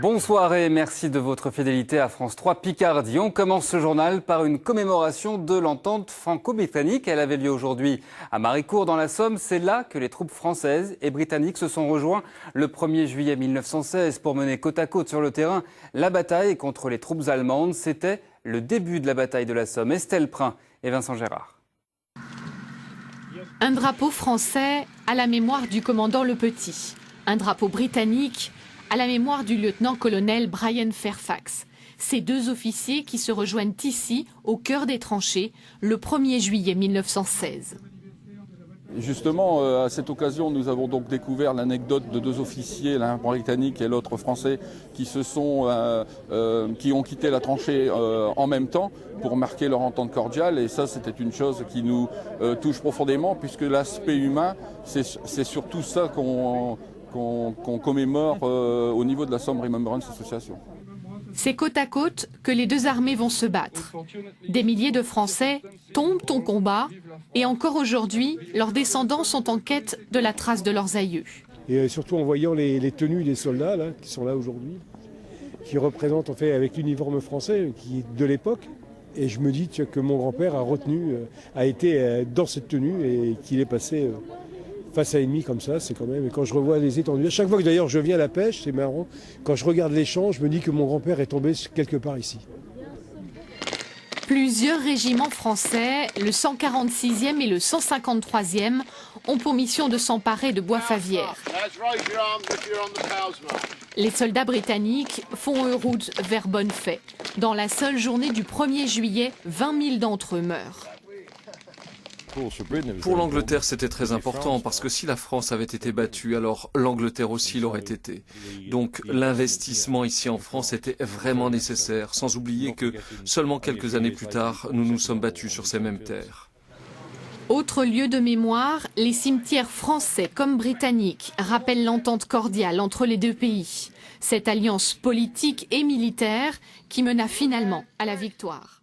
Bonsoir et merci de votre fidélité à France 3 Picardie. On commence ce journal par une commémoration de l'entente franco-britannique. Elle avait lieu aujourd'hui à Maricourt dans la Somme. C'est là que les troupes françaises et britanniques se sont rejoints le 1er juillet 1916 pour mener côte à côte sur le terrain la bataille contre les troupes allemandes. C'était le début de la bataille de la Somme. Estelle Prin et Vincent Gérard. Un drapeau français à la mémoire du commandant Le Petit. Un drapeau britannique à la mémoire du lieutenant-colonel Brian Fairfax. Ces deux officiers qui se rejoignent ici, au cœur des tranchées, le 1er juillet 1916. Justement, à cette occasion, nous avons donc découvert l'anecdote de deux officiers, l'un britannique et l'autre français, qui ont quitté la tranchée en même temps pour marquer leur entente cordiale. Et ça, c'était une chose qui nous touche profondément, puisque l'aspect humain, c'est surtout ça qu'on commémore au niveau de la Somme Remembrance Association. C'est côte à côte que les deux armées vont se battre. Des milliers de Français tombent au combat et encore aujourd'hui, leurs descendants sont en quête de la trace de leurs aïeux. Et surtout en voyant les tenues des soldats là, qui sont là aujourd'hui, qui représentent en fait avec l'uniforme français qui est de l'époque. Et je me dis que mon grand-père a été dans cette tenue et qu'il est passé face à l'ennemi comme ça, c'est quand même. Et quand je revois les étendues, à chaque fois que d'ailleurs je viens à la pêche, c'est marrant, quand je regarde les champs, je me dis que mon grand-père est tombé quelque part ici. Plusieurs régiments français, le 146e et le 153e, ont pour mission de s'emparer de Bois-Favière. Les soldats britanniques font eux route vers Bonnefay. Dans la seule journée du 1er juillet, 20 000 d'entre eux meurent. Pour l'Angleterre, c'était très important parce que si la France avait été battue, alors l'Angleterre aussi l'aurait été. Donc l'investissement ici en France était vraiment nécessaire, sans oublier que seulement quelques années plus tard, nous nous sommes battus sur ces mêmes terres. Autre lieu de mémoire, les cimetières français comme britanniques rappellent l'entente cordiale entre les deux pays. Cette alliance politique et militaire qui mena finalement à la victoire.